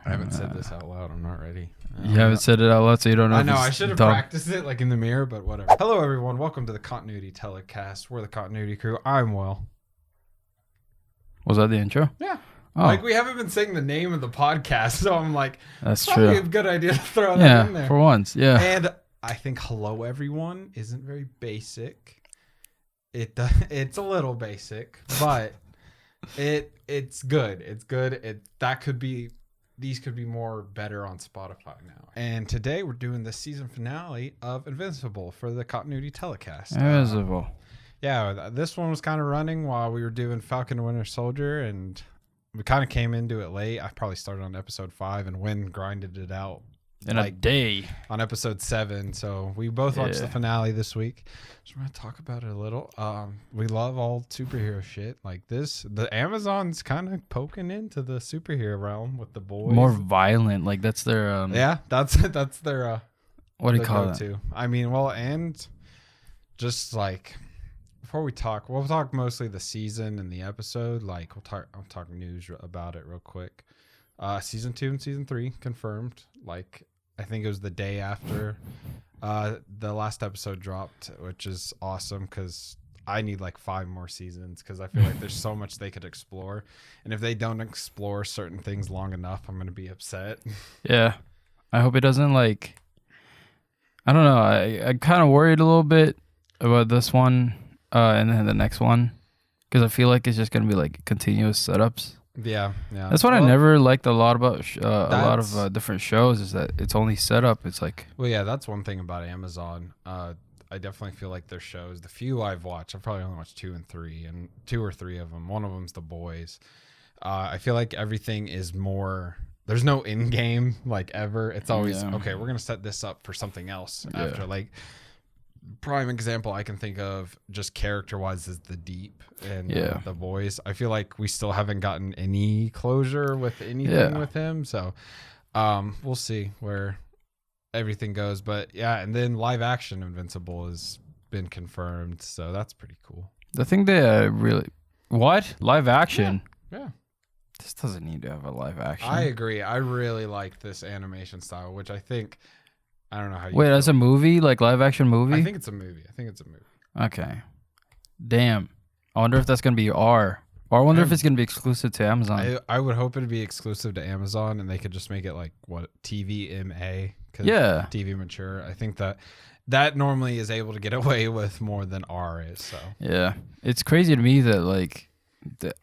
I haven't said this out loud. I'm not ready. You haven't said it out loud, so you don't know. I know. I should have practiced it like in the mirror, but whatever. Hello, everyone. Welcome to the Continuity Telecast. We're the Continuity Crew. I'm Will. Was that the intro? Yeah. Oh. Like, we haven't been saying the name of the podcast, so I'm like, that's probably true. a good idea to throw that in there. For once, yeah. And I think hello, everyone isn't very basic. It's a little basic, but it's good. It's good. These could be more better on Spotify now. And today we're doing the season finale of Invincible for the Continuity Telecast. Invincible. Yeah, this one was kind of running while we were doing Falcon and Winter Soldier, and we kind of came into it late. I probably started on episode 5, and Wynn grinded it out in a day on episode 7. So we both watched the finale this week. So we're gonna talk about it a little. We love all superhero shit like this. The Amazon's kind of poking into the superhero realm with the boys. More violent, like that's their that's their what do you call it? I mean, well, and just like before we'll talk mostly the season and the episode. Like I'll talk news about it real quick. Season 2 and season 3 confirmed. Like I think it was the day after the last episode dropped, which is awesome because I need like 5 more seasons because I feel like there's so much they could explore, and if they don't explore certain things long enough, I'm gonna be upset. Yeah, I hope it doesn't like. I don't know. I kind of worried a little bit about this one and then the next one because I feel like it's just gonna be like continuous setups. Yeah. That's what I never liked a lot about a lot of different shows is that it's only set up. It's like, well, yeah, that's one thing about Amazon. I definitely feel like their shows, the few I've watched, I've probably only watched 2 and 3, and 2 or 3 of them. One of them's The Boys. I feel like everything is more. There's no in game like ever. It's always okay. We're gonna set this up for something else after like. Prime example I can think of just character wise is the Deep and The Boys. I feel like we still haven't gotten any closure with anything with him, so we'll see where everything goes. But yeah, and then live action Invincible has been confirmed, so that's pretty cool. The thing that really live action yeah. This doesn't need to have a live action. I agree. I really like this animation style, which I think I don't know how you wait, as a movie, like live action movie? I think it's a movie. Okay. Damn. I wonder if that's going to be R. Or I wonder if it's going to be exclusive to Amazon. I would hope it'd be exclusive to Amazon and they could just make it like what TVMA. Yeah. TV mature. I think that normally is able to get away with more than R is. So yeah. It's crazy to me that like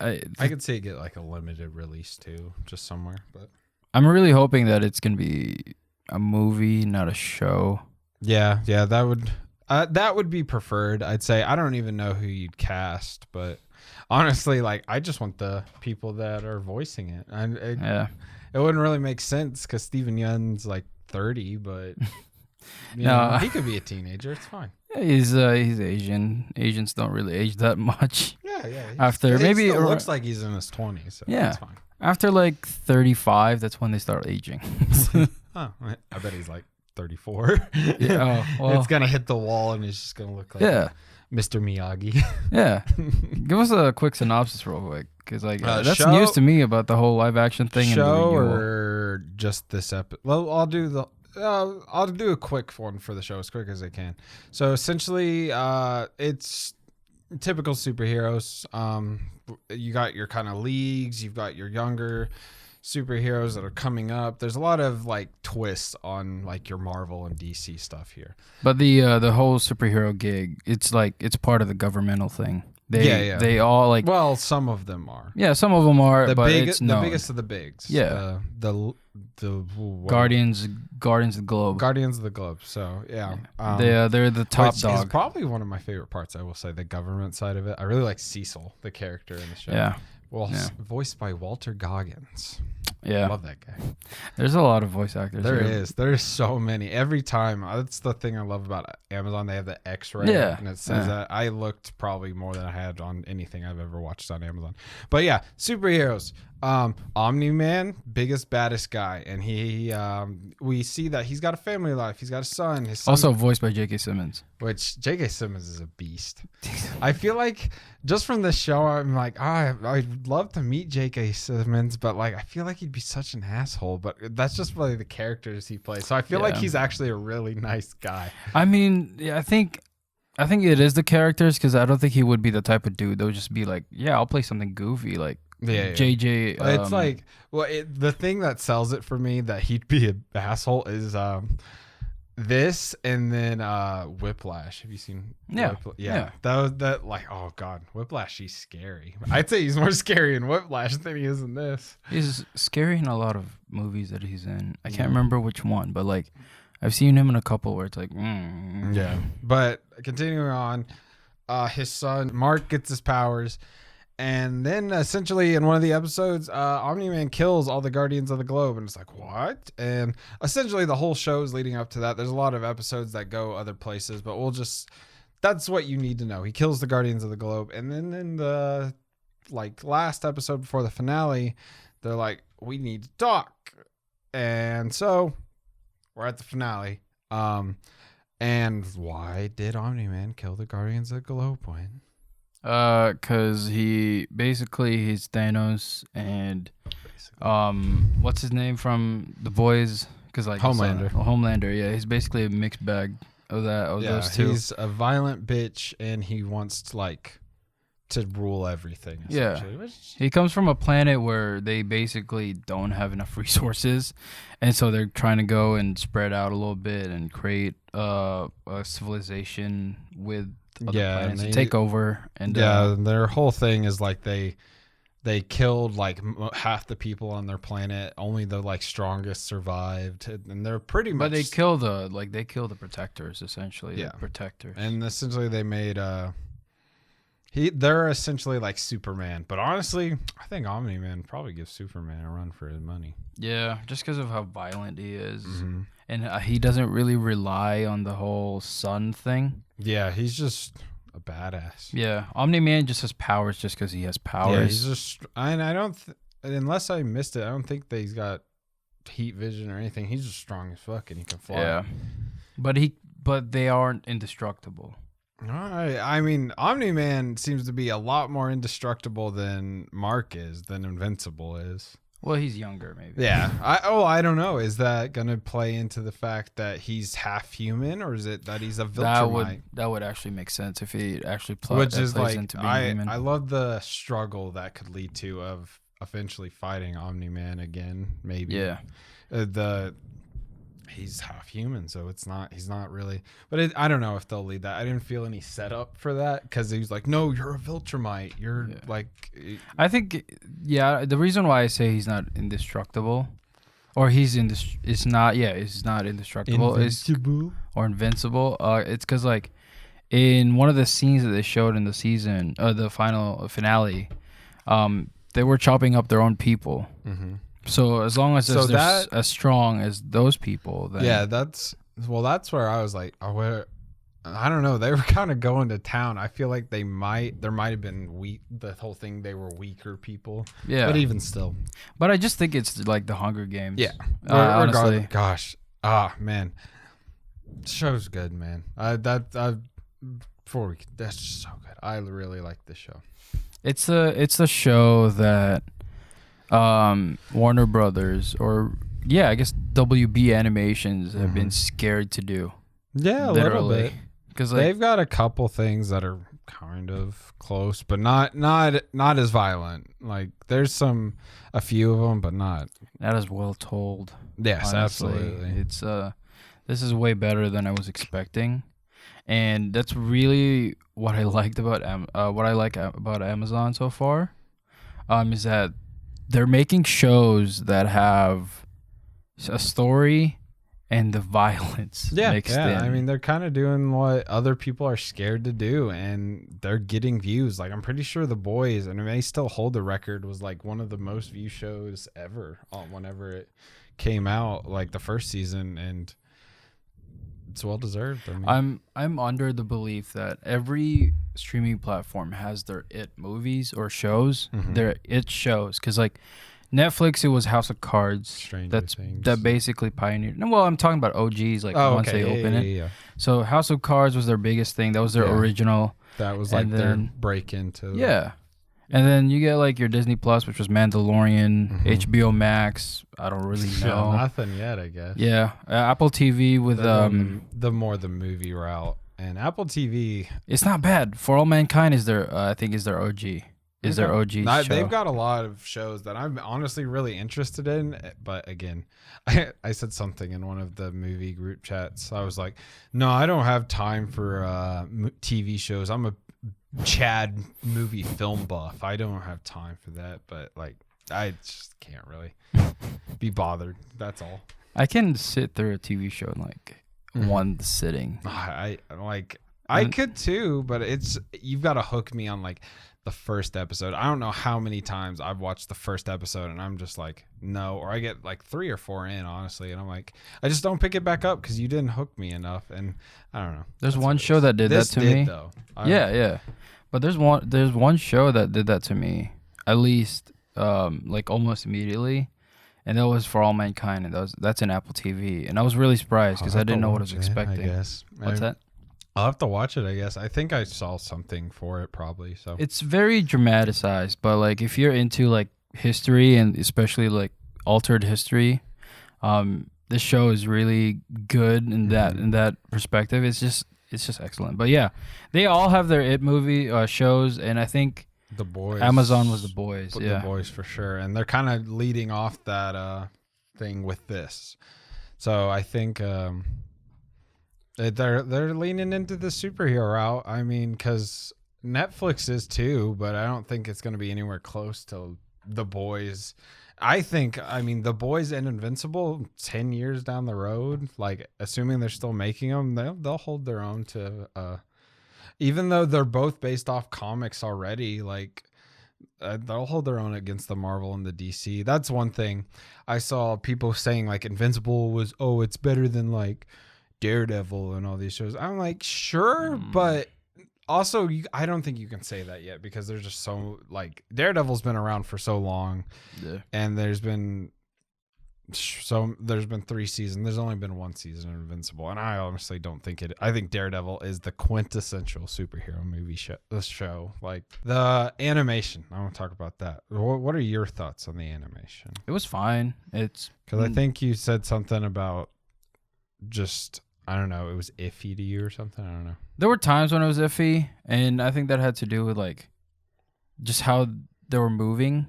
I could see it get like a limited release too, just somewhere. But I'm really hoping that it's going to be a movie, not a show. Yeah, that would be preferred. I'd say I don't even know who you'd cast, but honestly, like I just want the people that are voicing it. It wouldn't really make sense because Steven Yeun's like 30, but know, he could be a teenager. It's fine. He's Asian. Asians don't really age that much. Yeah. After maybe it looks like he's in his 20s. So that's fine. After like 35, that's when they start aging. Oh, I bet he's like 34. Yeah, well, it's gonna hit the wall and he's just gonna look like Mr. Miyagi. Yeah, give us a quick synopsis real quick, because like that's news to me about the whole live action thing. Show or just this episode? Well, I'll do a quick one for the show as quick as I can. So essentially, it's typical superheroes. You got your kind of leagues. You've got your younger superheroes that are coming up. There's a lot of like twists on like your Marvel and DC stuff here. But the whole superhero gig, it's like it's part of the governmental thing. They all like. Well, some of them are. Yeah, some of them are. The but biggest of the bigs. Yeah. The Guardians of the Globe. Guardians of the Globe. So yeah. They're the top dog. It's probably one of my favorite parts. I will say the government side of it. I really like Cecil, the character in the show. Yeah. Well, voiced by Walter Goggins. Yeah. I love that guy. There's a lot of voice actors. There is. There's so many. Every time. That's the thing I love about Amazon. They have the X-ray. Yeah. And it says that. I looked probably more than I had on anything I've ever watched on Amazon. But yeah, superheroes. Omniman, biggest, baddest guy. And we see that he's got a family life. He's got a son. His son also voiced by J.K. Simmons. Which J.K. Simmons is a beast. I feel like just from this show, I'm like, I'd love to meet J.K. Simmons, but like I feel like he'd be such an asshole. but that's just really the characters he plays. So I feel like he's actually a really nice guy. I mean, I think it is the characters, because I don't think he would be the type of dude that would just be like, yeah, I'll play something goofy like JJ. It's like, well, the thing that sells it for me that he'd be an asshole is this, and then Whiplash. Have you seen? Yeah. Yeah. That like, oh god, Whiplash. He's scary. I'd say he's more scary in Whiplash than he is in this. He's scary in a lot of movies that he's in. I can't remember which one, but like, I've seen him in a couple where it's like, yeah. But continuing on, his son Mark gets his powers. And then essentially in one of the episodes, Omni-Man kills all the Guardians of the Globe. And it's like, what? And essentially the whole show is leading up to that. There's a lot of episodes that go other places, but that's what you need to know. He kills the Guardians of the Globe. And then in the last episode before the finale, they're like, we need to talk. And so we're at the finale. And why did Omni-Man kill the Guardians of the Globe, Wayne? Cause he's Thanos, and what's his name from The Boys? Cause like Homelander, yeah, he's basically a mixed bag of those two. He's a violent bitch, and he wants to rule everything. Yeah, he comes from a planet where they basically don't have enough resources, and so they're trying to go and spread out a little bit and create a civilization with other planets and take over. And their whole thing is like they killed like half the people on their planet. Only the strongest survived, and they're pretty much. But they kill the protectors essentially. Yeah, the protectors. And essentially they made they're essentially like Superman. But honestly, I think Omni-Man probably gives Superman a run for his money. Yeah, just because of how violent he is. Mm-hmm. And he doesn't really rely on the whole sun thing. Yeah, he's just a badass. Yeah, Omni-Man just has powers just because he has powers. Yeah, he's just... I don't... unless I missed it, I don't think that he's got heat vision or anything. He's just strong as fuck and he can fly. Yeah. But they aren't indestructible. I mean, Omni-Man seems to be a lot more indestructible than Mark is, than Invincible is. Well, he's younger, maybe. Yeah. I don't know. Is that going to play into the fact that he's half human, or is it that he's a Viltrumite? That would actually make sense if he actually plays into being human. I love the struggle that could lead to of eventually fighting Omni-Man again, maybe. Yeah. He's half human, so he's not really. But I don't know if they'll lead that. I didn't feel any setup for that because he was like, no, you're a Viltrumite. You're I think, the reason why I say he's not indestructible, or he's not indestructible. Or invincible. It's because in one of the scenes that they showed in the season, the final finale, they were chopping up their own people. Mm-hmm. So as long as they're as strong as those people, then that's where I was like, I don't know. They were kind of going to town. I feel like there might have been weak. The whole thing, they were weaker people. Yeah, but even still. But I just think it's like the Hunger Games. Yeah, honestly. Gosh, man, the show's good, man. That's just so good. I really like this show. It's a show that Warner Brothers, or I guess WB Animations have been scared to do. Yeah, literally. A little bit. Because they've got a couple things that are kind of close, but not as violent. Like there's a few of them, but not as well told. Yes, honestly. Absolutely. It's this is way better than I was expecting, and that's really what I liked about about Amazon so far. Is that they're making shows that have a story and the violence mixed in. I mean, they're kind of doing what other people are scared to do, and they're getting views. Like, I'm pretty sure The Boys, and it may still hold the record, was like one of the most viewed shows ever whenever it came out, like the first season, and it's well deserved. I mean, I'm under the belief that every streaming platform has their it movies or shows, their it shows, because like Netflix, it was House of Cards. That basically pioneered. Well, I'm talking about OGs, once they open it. Yeah. So House of Cards was their biggest thing. That was their original. That was like their break into. Yeah, And then you get like your Disney Plus, which was Mandalorian, HBO Max. I don't really know. Nothing yet, I guess. Yeah, Apple TV with the movie route, and Apple TV. It's not bad. For All Mankind is their I think is their OG. Is their OG show. They've got a lot of shows that I'm honestly really interested in, but again, I said something in one of the movie group chats. I was like, no, I don't have time for TV shows. I'm a Chad movie film buff. I don't have time for that, but like I just can't really be bothered. That's all. I can sit through a TV show in like one sitting. I could too, but you've got to hook me on like the first episode. I don't know how many times I've watched the first episode and I'm just like, no, or I get like 3 or 4 in, honestly, and I'm like, I just don't pick it back up because you didn't hook me enough, and I don't know. There's one show that did that to me. Though. Yeah. But there's one show that did that to me, at least like almost immediately, and that was For All Mankind, and that's in Apple TV, and I was really surprised because I didn't know what I was expecting. I guess. What's that? I'll have to watch it, I guess. I think I saw something for it probably. So it's very dramatized, but like if you're into like history and especially like altered history, this show is really good in that perspective. It's just excellent. But yeah, they all have their It movie shows, and I think The Boys. Amazon was The Boys. Yeah, The Boys for sure, and they're kind of leading off that thing with this. So I think they're leaning into the superhero route. I mean, because Netflix is too, but I don't think it's going to be anywhere close to The Boys. I mean, The Boys and Invincible 10 years down the road, like assuming they're still making them, they'll hold their own to, even though they're both based off comics already, like they'll hold their own against the Marvel and the DC. That's one thing I saw people saying, like Invincible was, it's better than like Daredevil and all these shows. I'm like, sure, but also I don't think you can say that yet because there's just so like Daredevil's been around for so long, and there's been 3 seasons. There's only been 1 season of Invincible, and I honestly don't think it. I think Daredevil is the quintessential superhero movie show. Like the animation, I want to talk about that. What are your thoughts on the animation? It was fine. It's because I think you said something about just. I don't know. It was iffy to you or something. I don't know. There were times when it was iffy, and I think that had to do with like just how they were moving.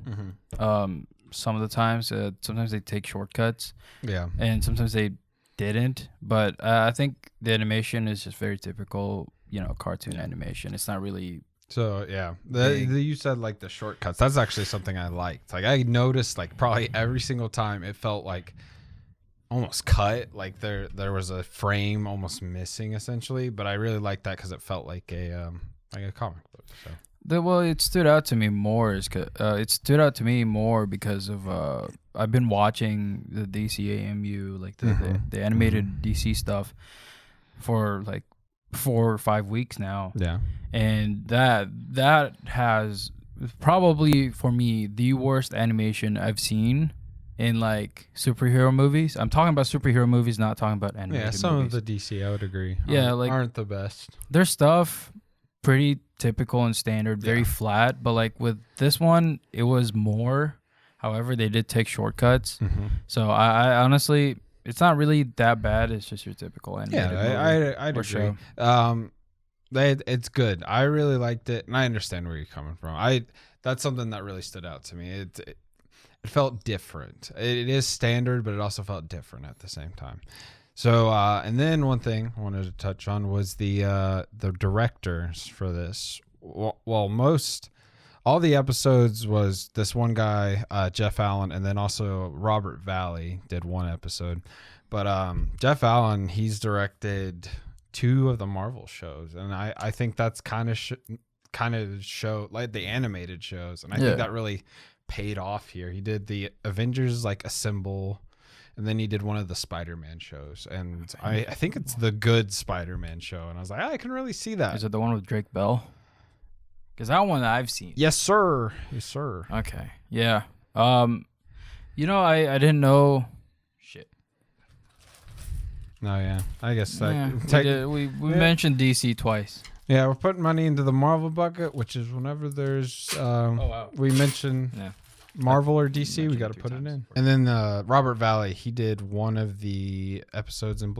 Some of the times, sometimes they take shortcuts. Yeah, and sometimes they didn't. But I think the animation is just very typical, cartoon animation. It's not really. So yeah, you said like the shortcuts. That's actually something I liked. Like I noticed, like probably every single time, it felt like. Almost cut, like there was a frame almost missing essentially, but I really liked that because it felt like a comic book. So it stood out to me more because of I've been watching the DCAMU, like the animated DC stuff for like 4 or 5 weeks now. Yeah, and that has probably for me the worst animation I've seen. In like superhero movies, I'm talking about superhero movies, not talking about animated movies. Yeah, some of the DC, I would agree. Yeah, aren't the best. Their stuff pretty typical and standard, very flat. But like with this one, it was more. However, they did take shortcuts. So I honestly, it's not really that bad. It's just your typical animated movie. I'd agree. It's good. I really liked it, and I understand where you're coming from. That's something that really stood out to me. It felt different. It is standard, but it also felt different at the same time. So, and then one thing I wanted to touch on was the directors for this. Well, all the episodes was this one guy, Jeff Allen, and then also Robert Valley did one episode. But Jeff Allen, he's directed 2 of the Marvel shows, and I think that's kind of show like the animated shows, and I think that really paid off here. He did the Avengers like Assemble, and then he did one of the Spider-Man shows, and I think it's the good Spider-Man show, and I was like, I can really see that. Is it the one with Drake Bell? Because that one I've seen. Yes sir. Okay, yeah. I didn't know. Shit. No, yeah, I guess we mentioned DC twice. Yeah, we're putting money into the Marvel bucket, which is whenever there's we mention Marvel or DC, we got to put it in. And then Robert Valley, he did one of the episodes in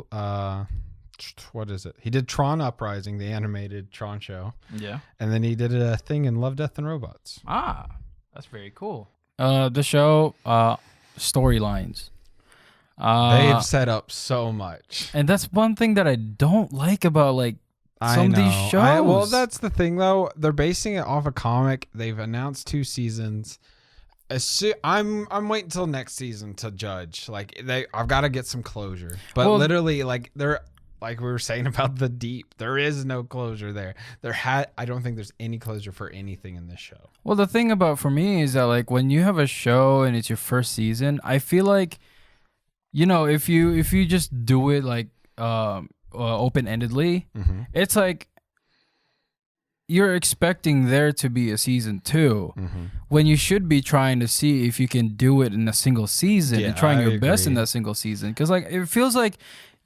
what is it? He did Tron Uprising, the animated Tron show. Yeah. And then he did a thing in Love, Death, and Robots. Ah, that's very cool. The show storylines. They've set up so much. And that's one thing that I don't like about like some of these shows. Well, that's the thing though. They're basing it off a comic. They've announced 2 seasons. I'm waiting until next season to judge. Like I've got to get some closure. But literally, like they're like we were saying about the Deep, there is no closure there. I don't think there's any closure for anything in this show. Well, the thing about for me is that like when you have a show and it's your first season, I feel like, you know, if you just do it like open-endedly, it's like you're expecting there to be a season 2 when you should be trying to see if you can do it in a single season and trying your best in that single season. Because like it feels like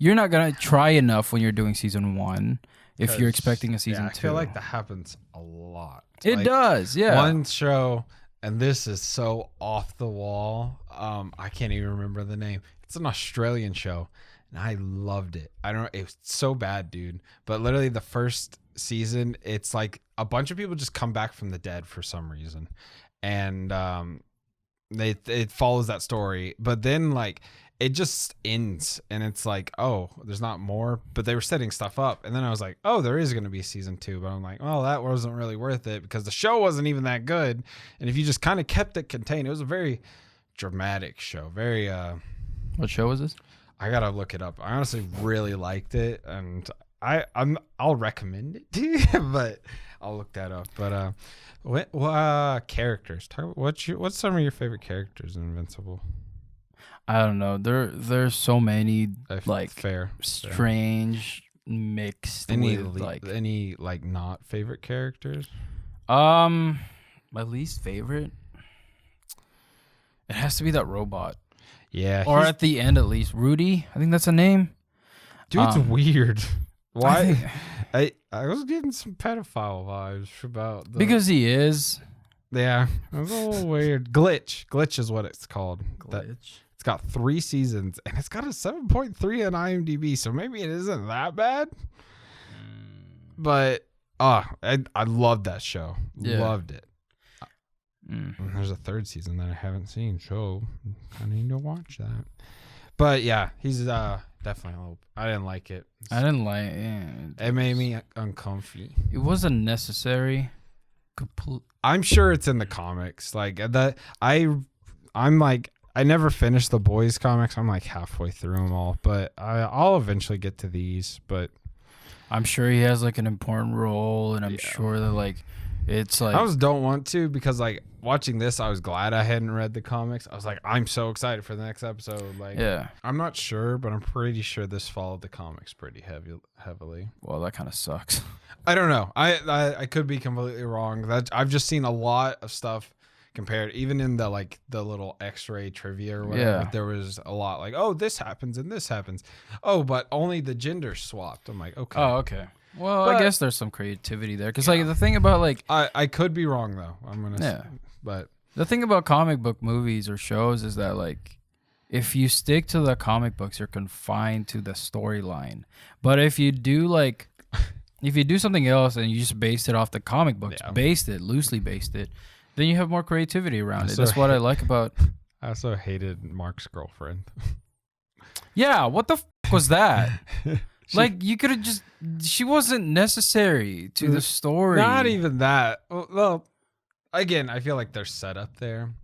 you're not gonna try enough when you're doing season 1 if you're expecting a season 2. I feel like that happens a lot. It does, yeah. One show, and this is so off the wall. I can't even remember the name. It's an Australian show, and I loved it. I don't know, it was so bad, dude. But literally the first season, it's like a bunch of people just come back from the dead for some reason, and it follows that story. But then like it just ends, and it's like, oh, there's not more. But they were setting stuff up, and then I was like, oh, there is going to be season 2. But I'm like, well, that wasn't really worth it because the show wasn't even that good. And if you just kind of kept it contained, it was a very dramatic show. Very What show was this? I gotta look it up. I honestly really liked it, and I'll recommend it to you, but I'll look that up. But what characters? What's some of your favorite characters in Invincible? I don't know. There's so many like strange mixed with any not favorite characters. My least favorite. It has to be that robot. Yeah. Or at the end, at least. Rudy, I think that's a name. Dude, it's weird. Why? I was getting some pedophile vibes about because he is. Yeah. It was a little weird. Glitch is what it's called. Glitch. It's got 3 seasons, and it's got a 7.3 on IMDb, so maybe it isn't that bad. But I loved that show. Yeah. Loved it. There's a 3rd season that I haven't seen, so I need to watch that. But yeah, he's definitely a little. I didn't like it. I didn't like it. It made me uncomfy. It wasn't necessary. I'm sure it's in the comics. Like that, I'm like I never finished the boys comics. I'm like halfway through them all, but I'll eventually get to these. But I'm sure he has like an important role, and I'm sure that like. It's like I don't want to because like watching this, I was glad I hadn't read the comics. I was like, I'm so excited for the next episode. Like, I'm not sure, but I'm pretty sure this followed the comics pretty heavily. Well, that kind of sucks. I don't know. I could be completely wrong. That I've just seen a lot of stuff compared, even in the little X-ray trivia or whatever. Yeah. There was a lot like, oh, this happens and this happens. Oh, but only the gender swapped. I'm like, okay. Oh, okay. Well, but I guess there's some creativity there because like the thing about like I could be wrong though. I'm gonna but the thing about comic book movies or shows is that like if you stick to the comic books, you're confined to the loosely But if you do something else and you just based it off the comic books, loosely based it, then you have more creativity around it. That's what I like about. I also hated Mark's girlfriend. Yeah, what the was that? Like you could have just. She wasn't necessary to the story. Not even that. Well, again, I feel like they're set up there.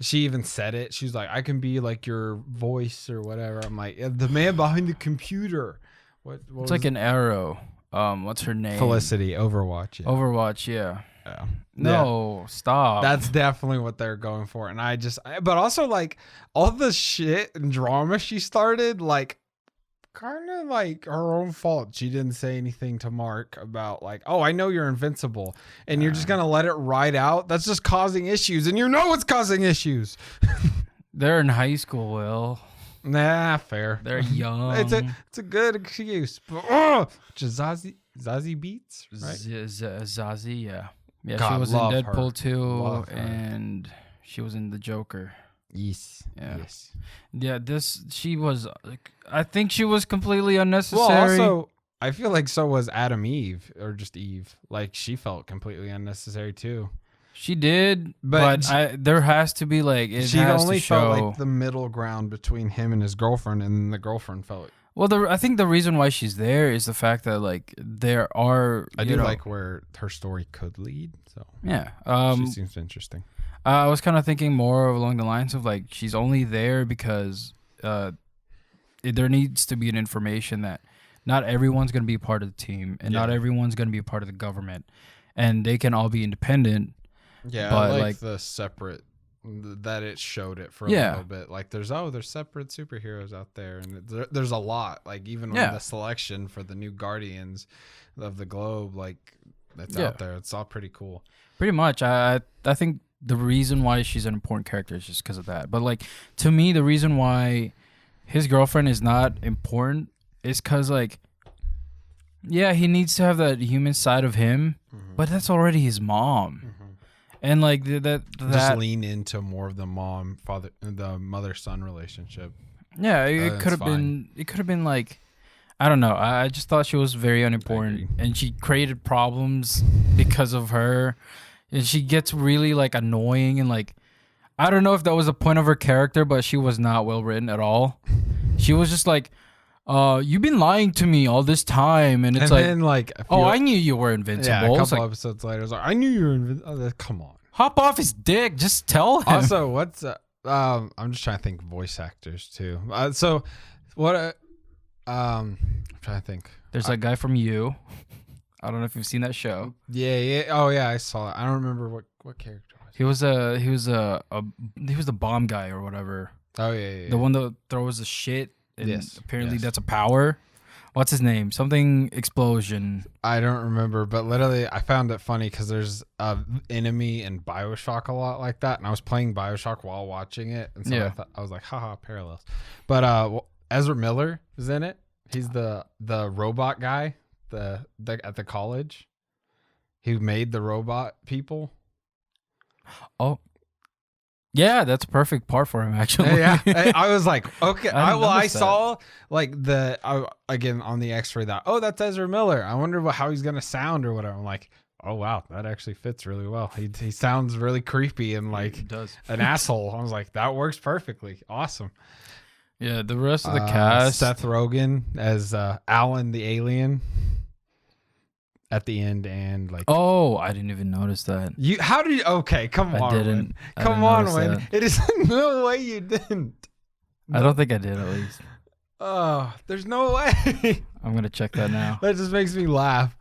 She even said it. She's like, I can be like your voice or whatever. I'm like, the man behind the computer. What it's like an arrow. What's her name? Felicity, Overwatch. Yeah. Overwatch, yeah. No, stop. That's definitely what they're going for. And but also like all the shit and drama she started, like, kind of like her own fault. She didn't say anything to Mark about like, oh, I know you're invincible and you're just going to let it ride out. That's just causing issues. And you know it's causing issues. They're in high school, Will. Nah, fair. They're young. It's a good excuse. But Zazie Beetz, right? Zazie, yeah. Yeah, God, she was in love Deadpool her. 2, Love her. and she was in The Joker. Yes. Yeah. Yes. Yeah, she was, I think she was completely unnecessary. Well, also, I feel like so was Adam Eve, or just Eve. Like, she felt completely unnecessary, too. She did, But there has to be, like, she only felt like the middle ground between him and his girlfriend, and the girlfriend felt... Well, I think the reason why she's there is the fact that, like, there are... I do like where her story could lead, so... Yeah. She seems interesting. I was kind of thinking more along the lines of, like, she's only there because there needs to be an information that not everyone's going to be part of the team, and not everyone's going to be a part of the government, and they can all be independent. Yeah, but I like the separate... that it showed it for a little bit. Like, there's separate superheroes out there, and there's a lot. Like, even on the selection for the new Guardians of the Globe, like, that's out there. It's all pretty cool. Pretty much. I think the reason why she's an important character is just because of that. But, like, to me, the reason why his girlfriend is not important is because, like, yeah, he needs to have that human side of him, but that's already his mom. And like that just lean into more of the mother-son relationship. Yeah, it could have been. It could have been like, I don't know. I just thought she was very unimportant, and she created problems because of her, and she gets really like annoying and like, I don't know if that was the point of her character, but she was not well written at all. She was just like, you've been lying to me all this time, and it's I knew you were invincible. Yeah, a couple episodes later, it's like, I knew you were invincible. Come on, hop off his dick. Just tell him. Also, what's I'm just trying to think of voice actors too. I'm trying to think. There's a guy from You. I don't know if you've seen that show. Yeah. Oh yeah, I saw it. I don't remember what character was. He was the bomb guy or whatever. Oh yeah. The one that throws the shit. And apparently that's a power. What's his name? Something explosion. I don't remember, but literally I found it funny because there's enemy in BioShock a lot like that, and I was playing BioShock while watching it, and so I was like, haha, parallels. But Ezra Miller is in it. He's the robot guy, the at the college. He made the robot people. Oh. Yeah, that's a perfect part for him, actually. Yeah, I was like, okay. I saw like again on the X-ray that's Ezra Miller. I wonder how he's gonna sound or whatever. I'm like, oh wow, that actually fits really well. He sounds really creepy and like an asshole. I was like, that works perfectly. Awesome. Yeah, the rest of the cast. Seth Rogen as Alan the alien. At the end, and like, oh, I didn't even notice that. Okay, come on, Win. Come on, Win. It is no way you didn't. No. I don't think I did, at least. Oh, there's no way. I'm gonna check that now. That just makes me laugh.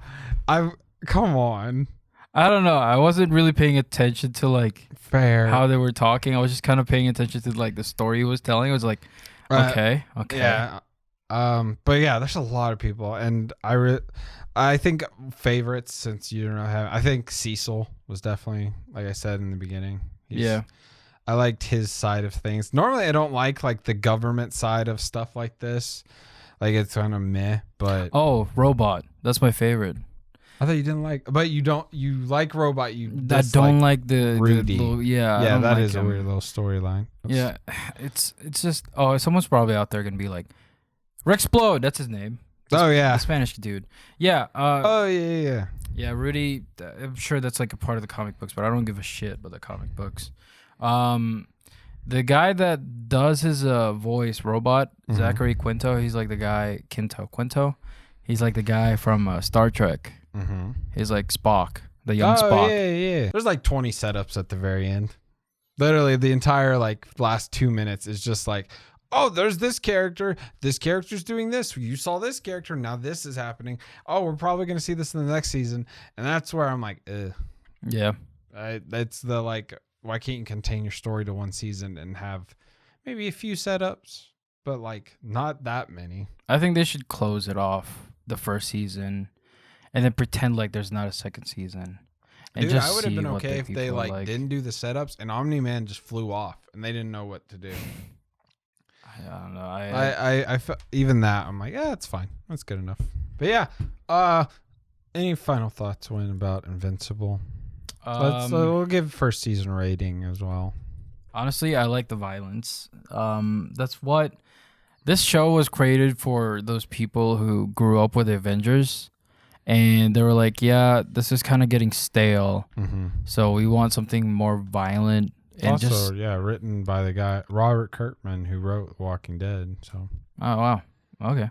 Come on. I don't know. I wasn't really paying attention to like how they were talking. I was just kind of paying attention to like the story he was telling. I was like, okay. Yeah. But yeah, there's a lot of people, and I think favorites, since you don't have, I think Cecil was definitely, like I said in the beginning. I liked his side of things. Normally I don't like the government side of stuff like this. Like, it's kind of meh, but. Oh, Robot. That's my favorite. I thought you didn't like, but you like Robot. I don't like the Rudy. Yeah, that is a weird little storyline. Yeah, it's just, someone's probably out there going to be like, Rexplode, that's his name. The Spanish dude. Yeah. Yeah, Rudy. I'm sure that's like a part of the comic books, but I don't give a shit about the comic books. The guy that does his voice, Robot, Zachary Quinto. He's like the guy Quinto. He's like the guy from Star Trek. He's like Spock, the young Spock. Yeah. There's like 20 setups at the very end. Literally, the entire last 2 minutes is just like, oh, there's this character. This character's doing this. You saw this character. Now this is happening. Oh, we're probably going to see this in the next season. And that's where I'm like, ugh. Yeah. That's the why can't you contain your story to one season and have maybe a few setups, but not that many? I think they should close it off the first season and then pretend like there's not a second season. And dude, I would have been okay if they didn't do the setups and Omni-Man just flew off and they didn't know what to do. I don't know. I even that I'm like, yeah, it's fine. That's good enough. But yeah, Any final thoughts, Win, about Invincible? We'll give first season rating as well. Honestly, I like the violence. That's what this show was created for. Those people who grew up with the Avengers, and they were like, "Yeah, this is kind of getting stale. So we want something more violent." And also, written by the guy Robert Kirkman who wrote Walking Dead. So. Oh wow. Okay.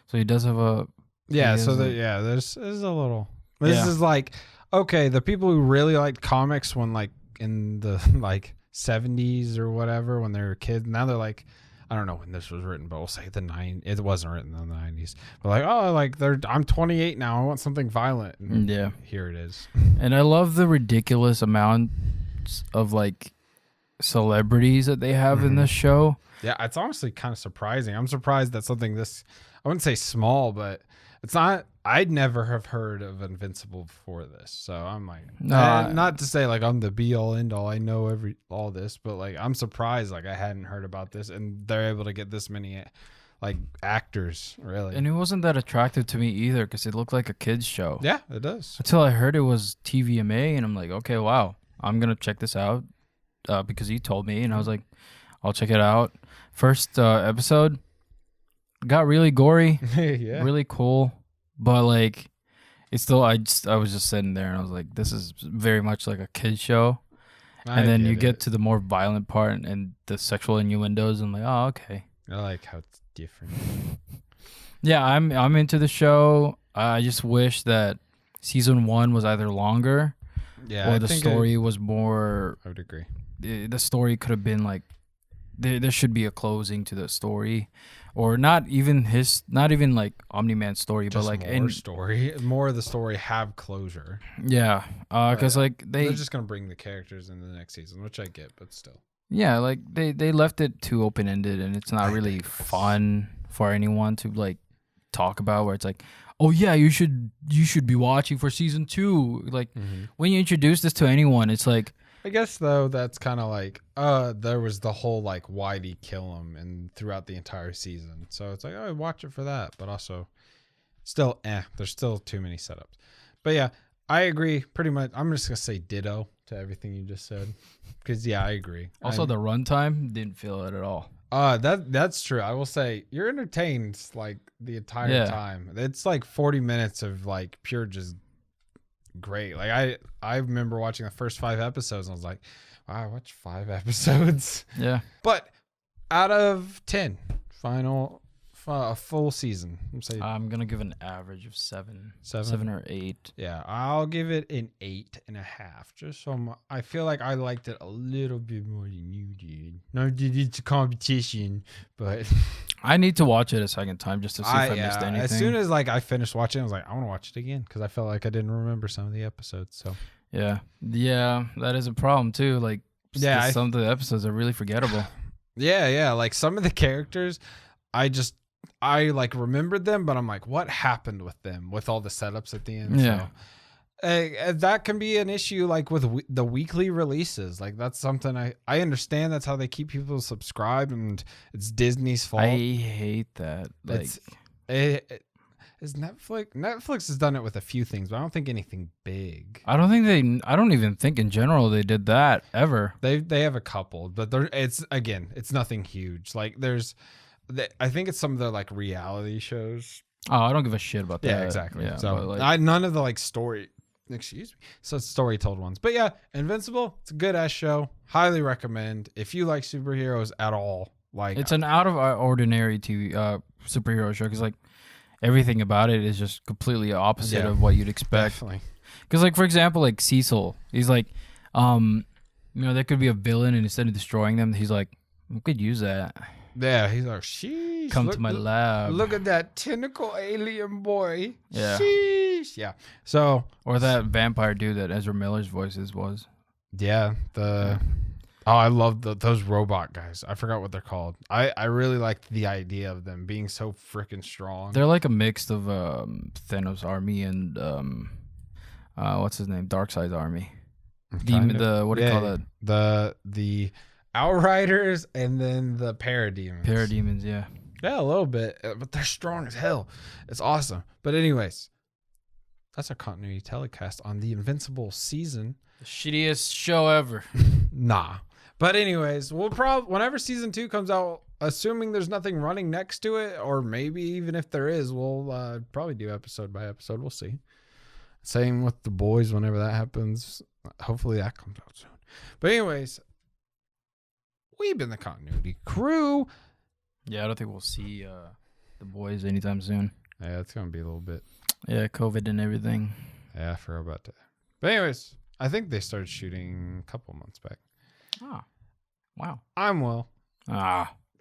So he does have a. Yeah. So there's a little. This is like, okay, the people who really liked comics when like in the like 70s or whatever when they were kids, now they're like, I don't know when this was written, but we'll say the 90s. It wasn't written in the 90s. But like, oh, like I'm 28 now. I want something violent. And here it is. And I love the ridiculous amount of like celebrities that they have in this show. Yeah, it's honestly kind of surprising. I'm surprised that something this, I wouldn't say small, but it's not. I'd never have heard of Invincible before this, so I'm like, not to say like I'm the be all end all. I know all this, but like I'm surprised like I hadn't heard about this, and they're able to get this many like actors really. And it wasn't that attractive to me either because it looked like a kids show. Yeah, it does. Until I heard it was TVMA, and I'm like, okay, wow, I'm gonna check this out because you told me, and I was like, I'll check it out. First episode got really gory, really cool. But like, it's still I was just sitting there and I was like, this is very much like a kid's show. And then you get to the more violent part and the sexual innuendos. And I'm like, oh, okay. I like how it's different. Yeah, I'm into the show. I just wish that season 1 was either longer, or the story was more. I would agree. The story could have been like, there should be a closing to the story. Or not even like Omniman's story, just but like more of the story have closure. Yeah, because like they're just gonna bring the characters in the next season, which I get, but still. Yeah, like they left it too open ended, and it's not really fun for anyone to like talk about. Where it's like, oh yeah, you should be watching for season 2. Like when you introduce this to anyone, it's like. I guess though that's kind of like there was the whole like why'd he kill him and throughout the entire season, so it's like I watch it for that, but also still there's still too many setups. But yeah, I agree pretty much. I'm just gonna say ditto to everything you just said because I agree. Also, the runtime didn't feel it at all. That's true. I will say you're entertained like the entire time. It's like 40 minutes of like pure just great. Like I remember watching the first 5 episodes and I was like, wow, I watched 5 episodes. Yeah. But out of 10 a full season, I'm gonna give an average of 7 or 8. Yeah, I'll give it an 8.5. Just so I feel like I liked it a little bit more than you did. No, it's a competition, but I need to watch it a second time just to see if I missed anything. As soon as like I finished watching, I was like, I want to watch it again because I felt like I didn't remember some of the episodes. So yeah, that is a problem too. Like some of the episodes are really forgettable. Yeah, like some of the characters, I like remembered them, but I'm like, what happened with them with all the setups at the end? Yeah. So, that can be an issue like with the weekly releases. Like that's something I understand that's how they keep people subscribed and it's Disney's fault. I hate that. Like is Netflix has done it with a few things, but I don't think anything big. I don't even think in general they did that ever. They have a couple, but it's nothing huge. Like I think it's some of their like reality shows. Oh, I don't give a shit about that. Yeah, exactly. Yeah, so like, none of the like story told ones. But yeah, Invincible, it's a good ass show. Highly recommend if you like superheroes at all. Like it's an out of ordinary TV superhero show because like everything about it is just completely opposite of what you'd expect. Definitely. Because like for example, like Cecil, he's like, there could be a villain, and instead of destroying them, he's like, we could use that. Yeah, he's like, sheesh. Come to my lab. Look at that tentacle alien boy. Yeah. Sheesh. Yeah. So. Or that vampire dude that Ezra Miller's voices was. Yeah. I love those robot guys. I forgot what they're called. I really liked the idea of them being so freaking strong. They're like a mix of Thanos' army and what's his name? Darkseid's army. What do you call that? The Outriders and then the Parademons. Parademons, yeah. Yeah, a little bit, but they're strong as hell. It's awesome. But anyways, That's a continuity telecast on the Invincible season. The shittiest show ever. Nah. But anyways, we'll whenever season 2 comes out, assuming there's nothing running next to it, or maybe even if there is, we'll probably do episode by episode. We'll see. Same with The Boys whenever that happens. Hopefully that comes out soon. But anyways, we've been the continuity crew. Yeah, I don't think we'll see The Boys anytime soon. Yeah, it's going to be a little bit. Yeah, COVID and everything. Yeah, I forgot about that. But anyways, I think they started shooting a couple months back. Ah, wow. I'm Will.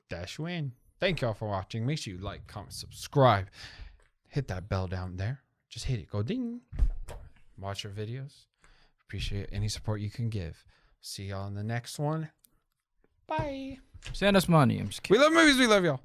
Dash Win. Thank y'all for watching. Make sure you like, comment, subscribe. Hit that bell down there. Just hit it. Go ding. Watch our videos. Appreciate any support you can give. See y'all in the next one. Bye. Send us money. I'm just kidding. We love movies. We love y'all.